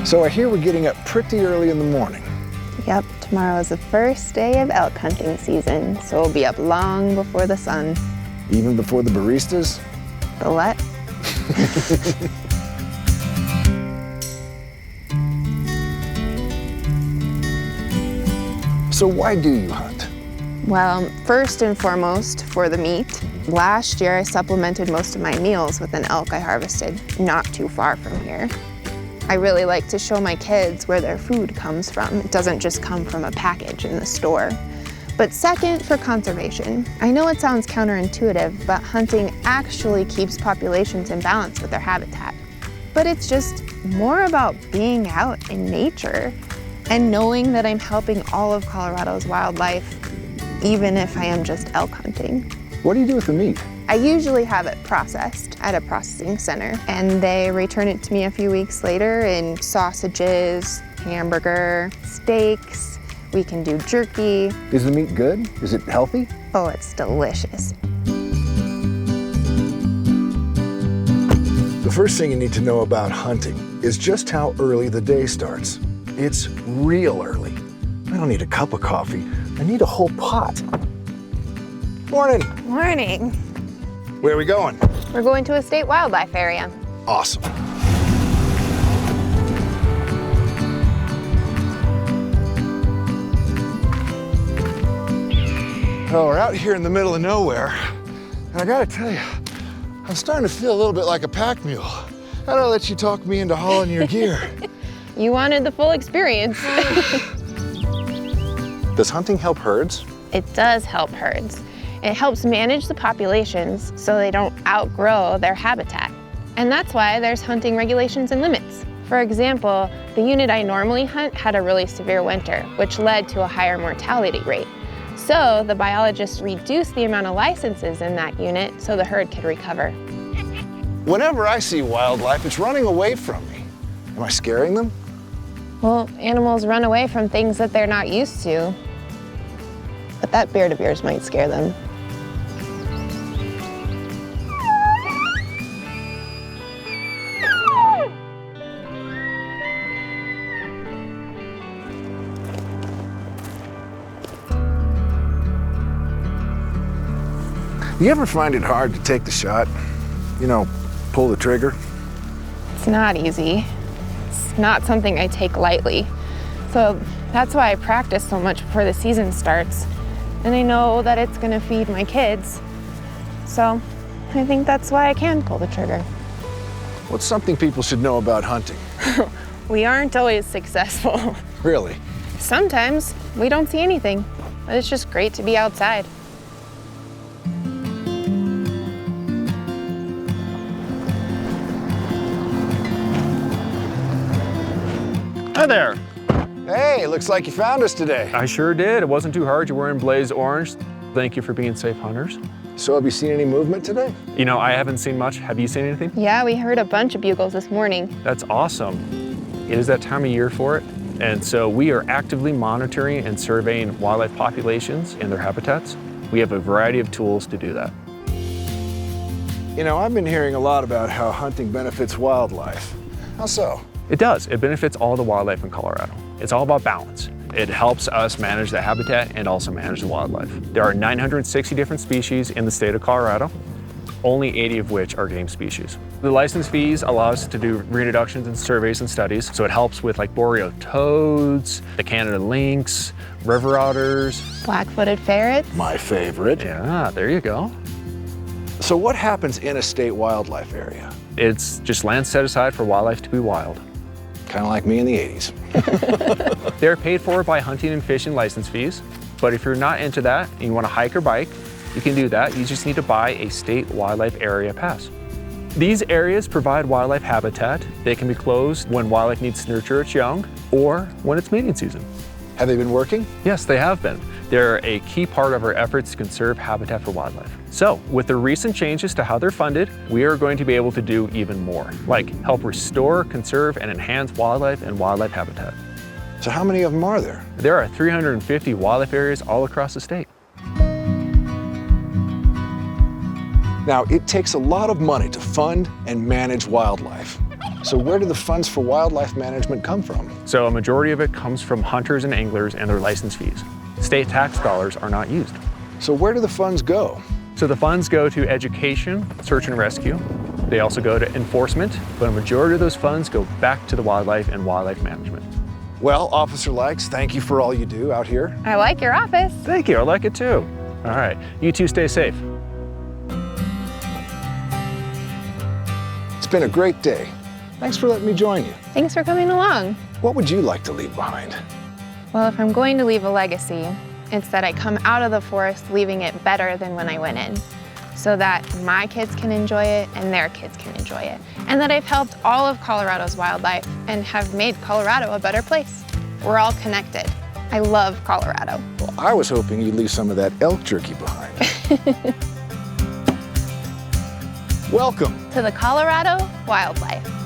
So I hear we're getting up pretty early in the morning. Yep, tomorrow is the first day of elk hunting season, so we'll be up long before the sun. Even before the baristas? The what? So why do you hunt? Well, first and foremost, for the meat. Last year, I supplemented most of my meals with an elk I harvested not too far from here. I really like to show my kids where their food comes from. It doesn't just come from a package in the store. But second, for conservation. I know it sounds counterintuitive, but hunting actually keeps populations in balance with their habitat. But it's just more about being out in nature and knowing that I'm helping all of Colorado's wildlife, even if I am just elk hunting. What do you do with the meat? I usually have it processed at a processing center, and they return it to me a few weeks later in sausages, hamburger, steaks. We can do jerky. Is the meat good? Is it healthy? Oh, it's delicious. The first thing you need to know about hunting is just how early the day starts. It's real early. I don't need a cup of coffee. I need a whole pot. Morning. Morning. Where are we going? We're going to a state wildlife area. Awesome. Well, we're out here in the middle of nowhere, and I gotta tell you, I'm starting to feel a little bit like a pack mule. How'd I let you talk me into hauling your gear? You wanted the full experience. Does hunting help herds? It does help herds. It helps manage the populations so they don't outgrow their habitat. And that's why there's hunting regulations and limits. For example, the unit I normally hunt had a really severe winter, which led to a higher mortality rate. So the biologists reduced the amount of licenses in that unit so the herd could recover. Whenever I see wildlife, it's running away from me. Am I scaring them? Well, animals run away from things that they're not used to. But that beard of yours might scare them. You ever find it hard to take the shot? You know, pull the trigger? It's not easy. It's not something I take lightly. So that's why I practice so much before the season starts. And I know that it's gonna feed my kids. So I think that's why I can pull the trigger. What's something people should know about hunting? We aren't always successful. Really? Sometimes we don't see anything, but it's just great to be outside. Hi there. Hey, looks like you found us today. I sure did. It wasn't too hard. You're wearing blaze orange. Thank you for being safe hunters. So have you seen any movement today? You know, I haven't seen much. Have you seen anything? Yeah, we heard a bunch of bugles this morning. That's awesome. It is that time of year for it. And so we are actively monitoring and surveying wildlife populations and their habitats. We have a variety of tools to do that. You know, I've been hearing a lot about how hunting benefits wildlife. How so? It does. It benefits all the wildlife in Colorado. It's all about balance. It helps us manage the habitat and also manage the wildlife. There are 960 different species in the state of Colorado, only 80 of which are game species. The license fees allow us to do reintroductions and surveys and studies, so it helps with like boreal toads, the Canada lynx, river otters. Black-footed ferrets. My favorite. Yeah, there you go. So what happens in a state wildlife area? It's just land set aside for wildlife to be wild. Kind of like me in the 80s. They're paid for by hunting and fishing license fees, but if you're not into that and you want to hike or bike, you can do that. You just need to buy a state wildlife area pass. These areas provide wildlife habitat. They can be closed when wildlife needs to nurture its young or when it's mating season. Have they been working? Yes, they have been. They're a key part of our efforts to conserve habitat for wildlife. So, with the recent changes to how they're funded, we are going to be able to do even more, like help restore, conserve, and enhance wildlife and wildlife habitat. So how many of them are there? There are 350 wildlife areas all across the state. Now, it takes a lot of money to fund and manage wildlife. So where do the funds for wildlife management come from? So a majority of it comes from hunters and anglers and their license fees. State tax dollars are not used. So where do the funds go? So the funds go to education, search and rescue. They also go to enforcement, but a majority of those funds go back to the wildlife and wildlife management. Well, Officer Likes, thank you for all you do out here. I like your office. Thank you, I like it too. All right, you two stay safe. It's been a great day. Thanks for letting me join you. Thanks for coming along. What would you like to leave behind? Well, if I'm going to leave a legacy, it's that I come out of the forest leaving it better than when I went in, so that my kids can enjoy it and their kids can enjoy it, and that I've helped all of Colorado's wildlife and have made Colorado a better place. We're all connected. I love Colorado. Well, I was hoping you'd leave some of that elk jerky behind. To the Colorado wildlife.